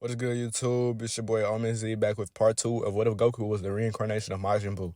What's good, YouTube? It's your boy Omen Z back with part 2 of What If Goku Was the Reincarnation of Majin Buu.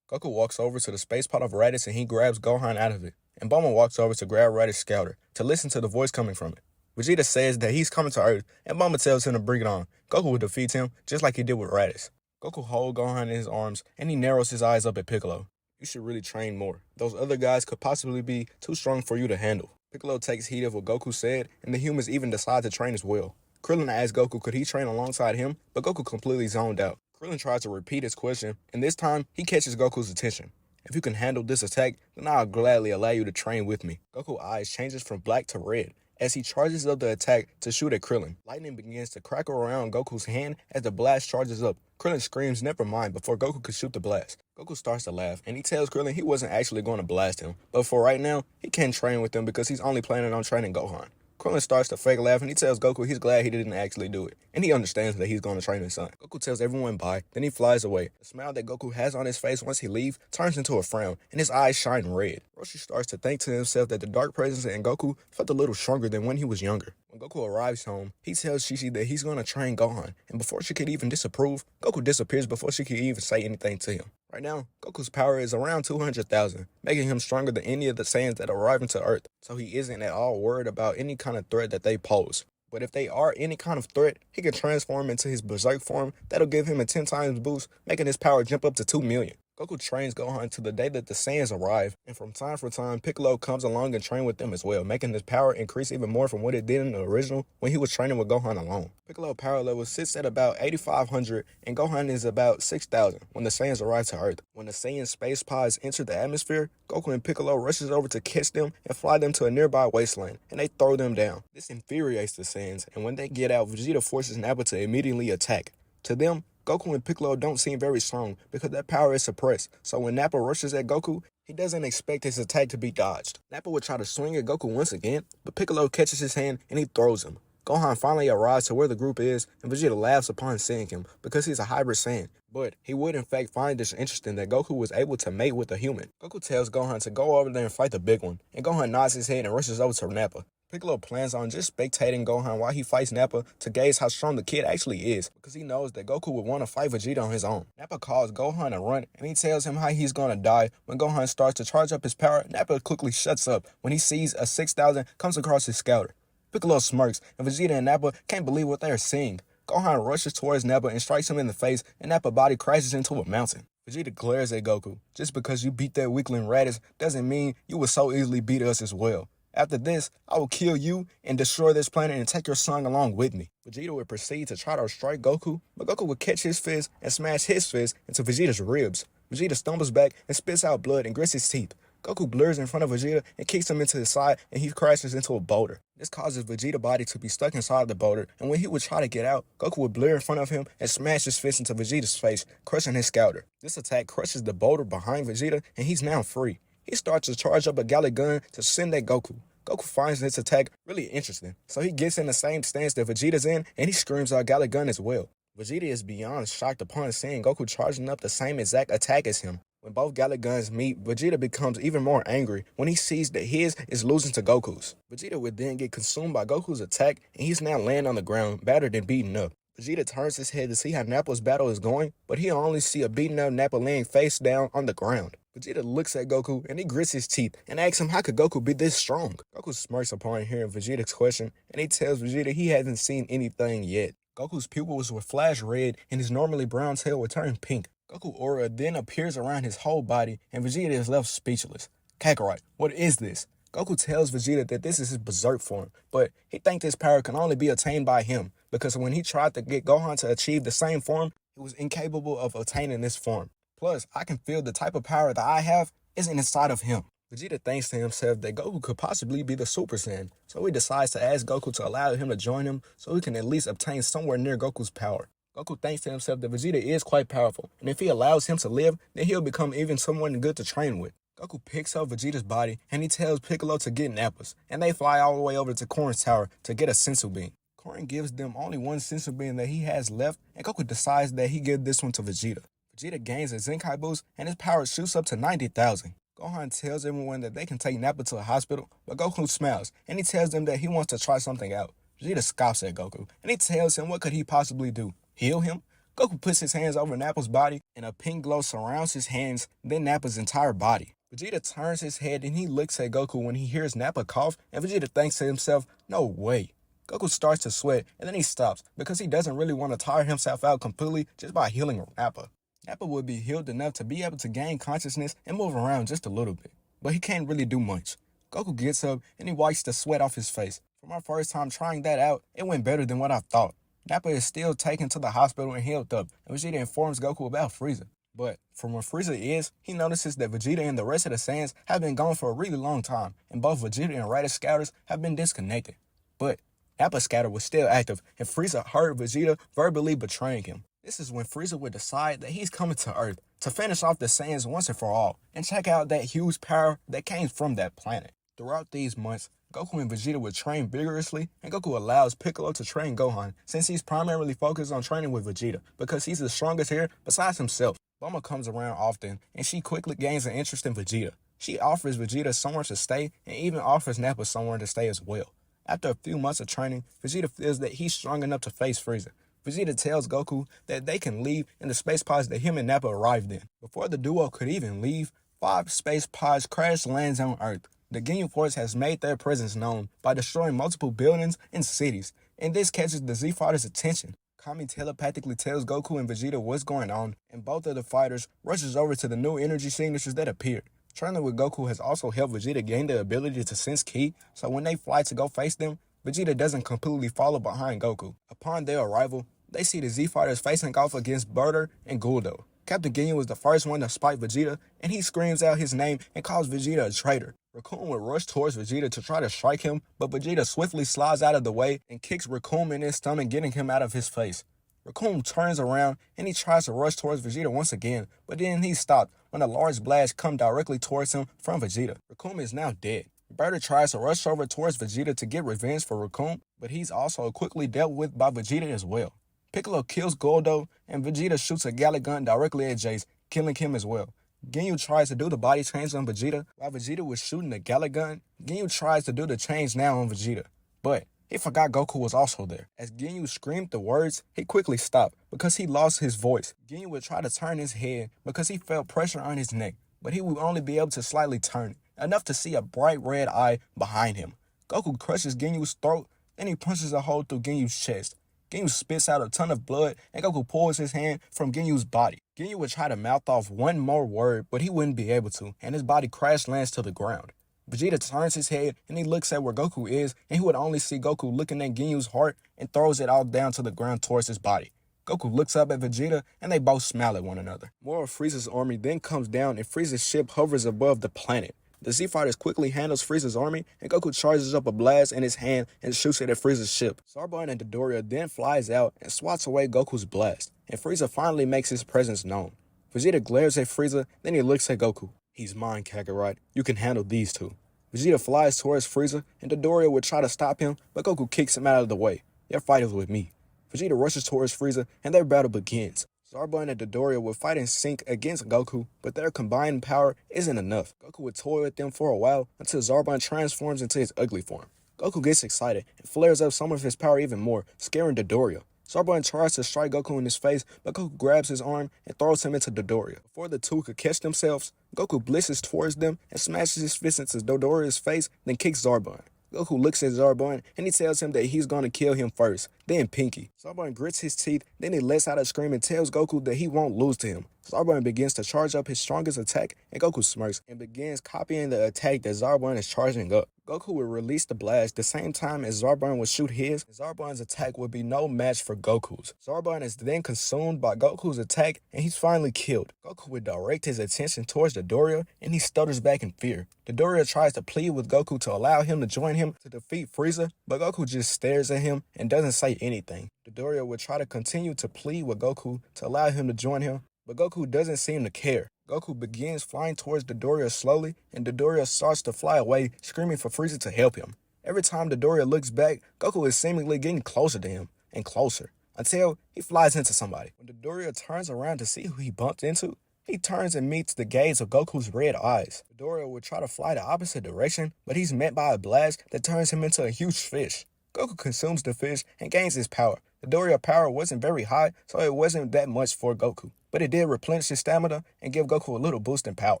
Goku walks over to the space pod of Raditz and he grabs Gohan out of it. And Bulma walks over to grab Raditz's scouter to listen to the voice coming from it. Vegeta says that he's coming to Earth and Bulma tells him to bring it on. Goku will defeat him just like he did with Raditz. Goku holds Gohan in his arms and he narrows his eyes up at Piccolo. You should really train more. Those other guys could possibly be too strong for you to handle. Piccolo takes heed of what Goku said and the humans even decide to train as well. Krillin asked Goku could he train alongside him, but Goku completely zoned out. Krillin tries to repeat his question, and this time, he catches Goku's attention. If you can handle this attack, then I'll gladly allow you to train with me. Goku's eyes changes from black to red as he charges up the attack to shoot at Krillin. Lightning begins to crackle around Goku's hand as the blast charges up. Krillin screams never mind before Goku could shoot the blast. Goku starts to laugh, and he tells Krillin he wasn't actually going to blast him, but for right now, he can't train with him because he's only planning on training Gohan. Krillin starts to fake laugh and he tells Goku he's glad he didn't actually do it. And he understands that he's going to train his son. Goku tells everyone bye, then he flies away. The smile that Goku has on his face once he leaves turns into a frown, and his eyes shine red. Roshi starts to think to himself that the dark presence in Goku felt a little stronger than when he was younger. When Goku arrives home, he tells Shishi that he's going to train Gohan, and before she could even disapprove, Goku disappears before she could even say anything to him. Right now, Goku's power is around 200,000, making him stronger than any of the Saiyans that arrive into Earth, so he isn't at all worried about any kind of threat that they pose. But if they are any kind of threat, he can transform into his Berserk form that'll give him a 10 times boost, making his power jump up to 2 million. Goku trains Gohan to the day that the Saiyans arrive, and from time to time, Piccolo comes along and trains with them as well, making his power increase even more from what it did in the original when he was training with Gohan alone. Piccolo's power level sits at about 8,500, and Gohan is about 6,000 when the Saiyans arrive to Earth. When the Saiyan space pods enter the atmosphere, Goku and Piccolo rushes over to catch them and fly them to a nearby wasteland, and they throw them down. This infuriates the Saiyans, and when they get out, Vegeta forces Nappa to immediately attack. To them, Goku and Piccolo don't seem very strong because their power is suppressed, so when Nappa rushes at Goku, he doesn't expect his attack to be dodged. Nappa would try to swing at Goku once again, but Piccolo catches his hand and he throws him. Gohan finally arrives to where the group is, and Vegeta laughs upon seeing him because he's a hybrid Saiyan. But he would in fact find this interesting that Goku was able to mate with a human. Goku tells Gohan to go over there and fight the big one, and Gohan nods his head and rushes over to Nappa. Piccolo plans on just spectating Gohan while he fights Nappa to gauge how strong the kid actually is, because he knows that Goku would want to fight Vegeta on his own. Nappa calls Gohan a runt, and he tells him how he's gonna die. When Gohan starts to charge up his power, Nappa quickly shuts up when he sees a 6,000 comes across his scouter. Piccolo smirks, and Vegeta and Nappa can't believe what they are seeing. Gohan rushes towards Nappa and strikes him in the face, and Nappa's body crashes into a mountain. Vegeta glares at Goku. Just because you beat that weakling Raditz doesn't mean you would so easily beat us as well. After this, I will kill you and destroy this planet and take your son along with me. Vegeta would proceed to try to strike Goku, but Goku would catch his fist and smash his fist into Vegeta's ribs. Vegeta stumbles back and spits out blood and grits his teeth. Goku blurs in front of Vegeta and kicks him into his side, and he crashes into a boulder. This causes Vegeta's body to be stuck inside the boulder, and when he would try to get out, Goku would blur in front of him and smash his fist into Vegeta's face, crushing his scouter. This attack crushes the boulder behind Vegeta, and he's now free. He starts to charge up a Gallic gun to send at Goku. Goku finds this attack really interesting, so he gets in the same stance that Vegeta's in, and he screams out Gallic gun as well. Vegeta is beyond shocked upon seeing Goku charging up the same exact attack as him. When both Gallic guns meet, Vegeta becomes even more angry when he sees that his is losing to Goku's. Vegeta would then get consumed by Goku's attack, and he's now laying on the ground, battered and beaten up. Vegeta turns his head to see how Nappa's battle is going, but he only see a beaten up Nappa laying face down on the ground. Vegeta looks at Goku and he grits his teeth and asks him how could Goku be this strong? Goku smirks upon hearing Vegeta's question, and he tells Vegeta he hasn't seen anything yet. Goku's pupils would flash red and his normally brown tail would turn pink. Goku aura then appears around his whole body, and Vegeta is left speechless. Kakarot, what is this? Goku tells Vegeta that this is his Berserk form, but he thinks this power can only be attained by him, because when he tried to get Gohan to achieve the same form, he was incapable of attaining this form. Plus, I can feel the type of power that I have isn't inside of him. Vegeta thinks to himself that Goku could possibly be the Super Saiyan, so he decides to ask Goku to allow him to join him so he can at least obtain somewhere near Goku's power. Goku thinks to himself that Vegeta is quite powerful, and if he allows him to live, then he'll become even someone good to train with. Goku picks up Vegeta's body, and he tells Piccolo to get Nappa's, and they fly all the way over to Korin's tower to get a sensu bean. Korin gives them only one sensu bean that he has left, and Goku decides that he gives this one to Vegeta. Vegeta gains a Zenkai boost, and his power shoots up to 90,000. Gohan tells everyone that they can take Nappa to a hospital, but Goku smiles, and he tells them that he wants to try something out. Vegeta scoffs at Goku, and he tells him what could he possibly do? Heal him? Goku puts his hands over Nappa's body, and a pink glow surrounds his hands, then Nappa's entire body. Vegeta turns his head and he looks at Goku when he hears Nappa cough, and Vegeta thinks to himself, no way. Goku starts to sweat, and then he stops, because he doesn't really want to tire himself out completely just by healing Nappa. Nappa would be healed enough to be able to gain consciousness and move around just a little bit, but he can't really do much. Goku gets up and he wipes the sweat off his face. For my first time trying that out, it went better than what I thought. Nappa is still taken to the hospital and healed up, and Vegeta informs Goku about Frieza. But from where Frieza is, he notices that Vegeta and the rest of the Saiyans have been gone for a really long time, and both Vegeta and Raditz scouters have been disconnected. But Nappa's scouter was still active, and Frieza heard Vegeta verbally betraying him. This is when Frieza would decide that he's coming to Earth to finish off the Saiyans once and for all, and check out that huge power that came from that planet. Throughout these months, Goku and Vegeta would train vigorously, and Goku allows Piccolo to train Gohan since he's primarily focused on training with Vegeta because he's the strongest here besides himself. Bulma comes around often, and she quickly gains an interest in Vegeta. She offers Vegeta somewhere to stay and even offers Nappa somewhere to stay as well. After a few months of training, Vegeta feels that he's strong enough to face Frieza. Vegeta tells Goku that they can leave in the space pods that him and Nappa arrived in. Before the duo could even leave, 5 space pods crash lands on Earth. The Ginyu Force has made their presence known by destroying multiple buildings and cities, and this catches the Z Fighters' attention. Kami telepathically tells Goku and Vegeta what's going on, and both of the fighters rushes over to the new energy signatures that appeared. Training with Goku has also helped Vegeta gain the ability to sense ki, so when they fly to go face them, Vegeta doesn't completely follow behind Goku. Upon their arrival, they see the Z Fighters facing off against Burter and Guldo. Captain Ginyu was the first one to spike Vegeta, and he screams out his name and calls Vegeta a traitor. Raccoon would rush towards Vegeta to try to strike him, but Vegeta swiftly slides out of the way and kicks Raccoon in his stomach, getting him out of his face. Raccoon turns around and he tries to rush towards Vegeta once again, but then he stopped when a large blast comes directly towards him from Vegeta. Raccoon is now dead. Burter tries to rush over towards Vegeta to get revenge for Raccoon, but he's also quickly dealt with by Vegeta as well. Piccolo kills Guldo, and Vegeta shoots a Gallic gun directly at Jace, killing him as well. Ginyu tries to do the body change on Vegeta. While Vegeta was shooting the Gallic gun, Ginyu tries to do the change now on Vegeta. But he forgot Goku was also there. As Ginyu screamed the words, he quickly stopped because he lost his voice. Ginyu would try to turn his head because he felt pressure on his neck, but he would only be able to slightly turn it, enough to see a bright red eye behind him. Goku crushes Ginyu's throat, then he punches a hole through Ginyu's chest. Ginyu spits out a ton of blood, and Goku pulls his hand from Ginyu's body. Ginyu would try to mouth off one more word, but he wouldn't be able to, and his body crash lands to the ground. Vegeta turns his head, and he looks at where Goku is, and he would only see Goku looking at Ginyu's heart and throws it all down to the ground towards his body. Goku looks up at Vegeta, and they both smile at one another. More of Frieza's army then comes down, and Frieza's ship hovers above the planet. The Z Fighters quickly handles Frieza's army, and Goku charges up a blast in his hand and shoots it at Frieza's ship. Zarbon and Dodoria then flies out and swats away Goku's blast, and Frieza finally makes his presence known. Vegeta glares at Frieza, then he looks at Goku. He's mine, Kakarot. You can handle these two. Vegeta flies towards Frieza, and Dodoria would try to stop him, but Goku kicks him out of the way. Your fight is with me. Vegeta rushes towards Frieza, and their battle begins. Zarbon and Dodoria would fight in sync against Goku, but their combined power isn't enough. Goku would toy with them for a while until Zarbon transforms into his ugly form. Goku gets excited and flares up some of his power even more, scaring Dodoria. Zarbon tries to strike Goku in his face, but Goku grabs his arm and throws him into Dodoria. Before the two could catch themselves, Goku blitzes towards them and smashes his fist into Dodoria's face, then kicks Zarbon. Goku looks at Zarbon and he tells him that he's going to kill him first, then Pinky. Zarbon grits his teeth, then he lets out a scream and tells Goku that he won't lose to him. Zarbon begins to charge up his strongest attack, and Goku smirks and begins copying the attack that Zarbon is charging up. Goku would release the blast the same time as Zarbon would shoot his, and Zarbon's attack would be no match for Goku's. Zarbon is then consumed by Goku's attack, and he's finally killed. Goku would direct his attention towards Dodoria, and he stutters back in fear. Dodoria tries to plead with Goku to allow him to join him to defeat Frieza, but Goku just stares at him and doesn't say anything. Dodoria would try to continue to plead with Goku to allow him to join him, but Goku doesn't seem to care. Goku begins flying towards Dodoria slowly, and Dodoria starts to fly away, screaming for Frieza to help him. Every time Dodoria looks back, Goku is seemingly getting closer to him, and closer, until he flies into somebody. When Dodoria turns around to see who he bumped into, he turns and meets the gaze of Goku's red eyes. Dodoria would try to fly the opposite direction, but he's met by a blast that turns him into a huge fish. Goku consumes the fish and gains his power. The Dory of power wasn't very high, so it wasn't that much for Goku, but it did replenish his stamina and give Goku a little boost in power.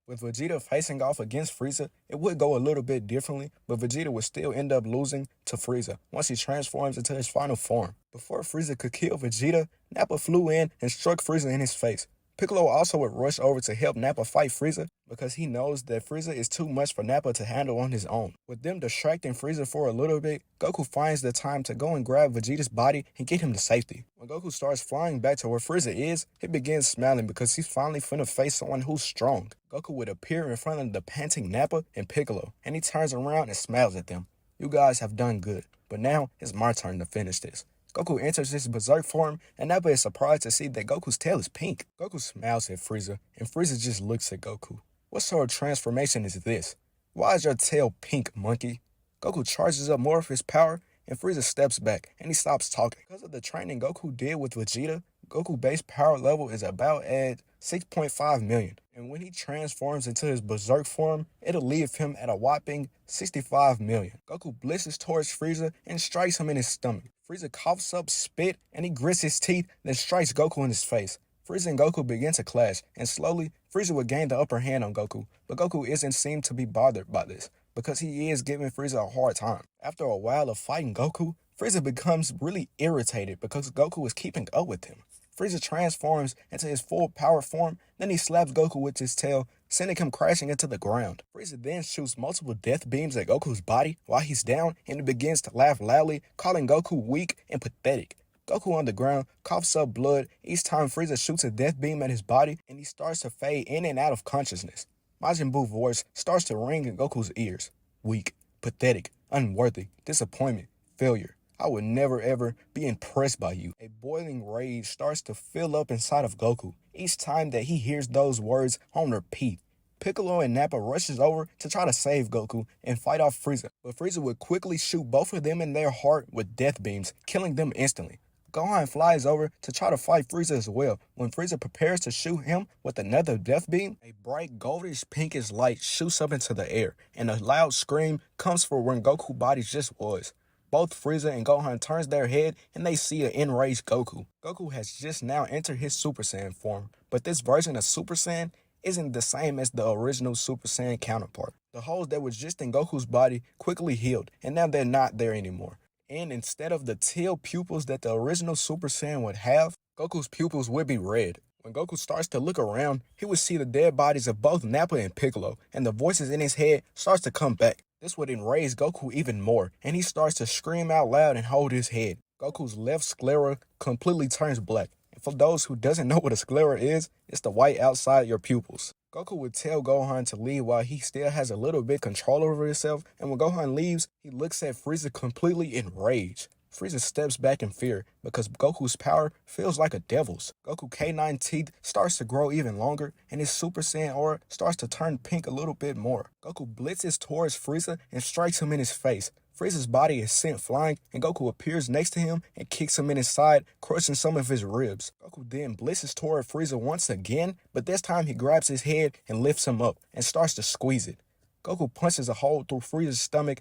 With Vegeta facing off against Frieza, it would go a little bit differently, but Vegeta would still end up losing to Frieza once he transforms into his final form. Before Frieza could kill Vegeta, Nappa flew in and struck Frieza in his face. Piccolo also would rush over to help Nappa fight Frieza because he knows that Frieza is too much for Nappa to handle on his own. With them distracting Frieza for a little bit, Goku finds the time to go and grab Vegeta's body and get him to safety. When Goku starts flying back to where Frieza is, he begins smiling because he's finally finna face someone who's strong. Goku would appear in front of the panting Nappa and Piccolo, and he turns around and smiles at them. You guys have done good, but now it's my turn to finish this. Goku enters his berserk form, and Nappa is surprised to see that Goku's tail is pink. Goku smiles at Frieza, and Frieza just looks at Goku. What sort of transformation is this? Why is your tail pink, monkey? Goku charges up more of his power, and Frieza steps back, and he stops talking. Because of the training Goku did with Vegeta, Goku's base power level is about at 6.5 million. And when he transforms into his berserk form, it'll leave him at a whopping 65 million. Goku blitzes towards Frieza and strikes him in his stomach. Frieza coughs up spit and he grits his teeth, then strikes Goku in his face. Frieza and Goku begin to clash, and slowly, Frieza would gain the upper hand on Goku, but Goku isn't seem to be bothered by this, because he is giving Frieza a hard time. After a while of fighting Goku, Frieza becomes really irritated because Goku is keeping up with him. Frieza transforms into his full power form, then he slaps Goku with his tail, sending him crashing into the ground. Frieza then shoots multiple death beams at Goku's body while he's down, and he begins to laugh loudly, calling Goku weak and pathetic. Goku on the ground coughs up blood each time Frieza shoots a death beam at his body, and he starts to fade in and out of consciousness. Majin Buu's voice starts to ring in Goku's ears. Weak, pathetic, unworthy, disappointment, failure. I would never ever be impressed by you. A boiling rage starts to fill up inside of Goku each time that he hears those words on repeat. Piccolo and Nappa rushes over to try to save Goku and fight off Frieza, but Frieza would quickly shoot both of them in their heart with death beams, killing them instantly. Gohan flies over to try to fight Frieza as well. When Frieza prepares to shoot him with another death beam, a bright goldish pinkish light shoots up into the air, and a loud scream comes from where Goku's body just was. Both Frieza and Gohan turns their head and they see an enraged Goku. Goku has just now entered his Super Saiyan form, but this version of Super Saiyan isn't the same as the original Super Saiyan counterpart. The holes that was just in Goku's body quickly healed, and now they're not there anymore. And instead of the teal pupils that the original Super Saiyan would have, Goku's pupils would be red. When Goku starts to look around, he would see the dead bodies of both Nappa and Piccolo, and the voices in his head starts to come back. This would enrage Goku even more, and he starts to scream out loud and hold his head. Goku's left sclera completely turns black. And for those who doesn't know what a sclera is, it's the white outside your pupils. Goku would tell Gohan to leave while he still has a little bit control over himself, and when Gohan leaves, he looks at Frieza completely enraged. Frieza steps back in fear because Goku's power feels like a devil's. Goku's K9 teeth starts to grow even longer, and his Super Saiyan aura starts to turn pink a little bit more. Goku blitzes towards Frieza and strikes him in his face. Frieza's body is sent flying, and Goku appears next to him and kicks him in his side, crushing some of his ribs. Goku then blitzes toward Frieza once again, but this time he grabs his head and lifts him up and starts to squeeze it. Goku punches a hole through Frieza's stomach.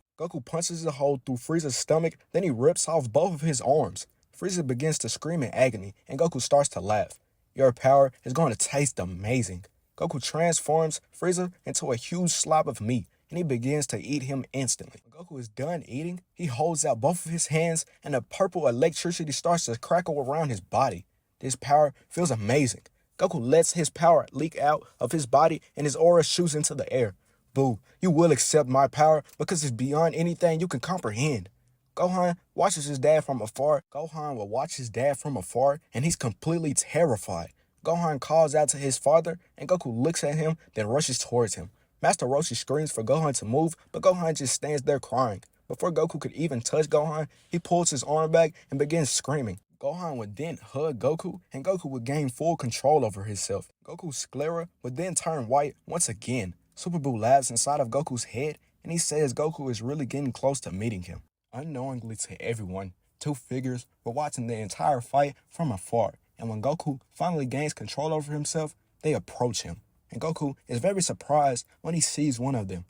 Then he rips off both of his arms. Frieza begins to scream in agony, and Goku starts to laugh. Your power is going to taste amazing. Goku transforms Frieza into a huge slab of meat, and he begins to eat him instantly. When Goku is done eating, he holds out both of his hands, and a purple electricity starts to crackle around his body. This power feels amazing. Goku lets his power leak out of his body, and his aura shoots into the air. Boo, you will accept my power because it's beyond anything you can comprehend. Gohan watches his dad from afar. Gohan will watch his dad from afar, and he's completely terrified. Gohan calls out to his father, and Goku looks at him, then rushes towards him. Master Roshi screams for Gohan to move, but Gohan just stands there crying. Before Goku could even touch Gohan, he pulls his arm back and begins screaming. Gohan would then hug Goku, and Goku would gain full control over himself. Goku's sclera would then turn white once again. Super Buu laughs inside of Goku's head, and he says Goku is really getting close to meeting him. Unknowingly to everyone, two figures were watching the entire fight from afar, and when Goku finally gains control over himself, they approach him. And Goku is very surprised when he sees one of them.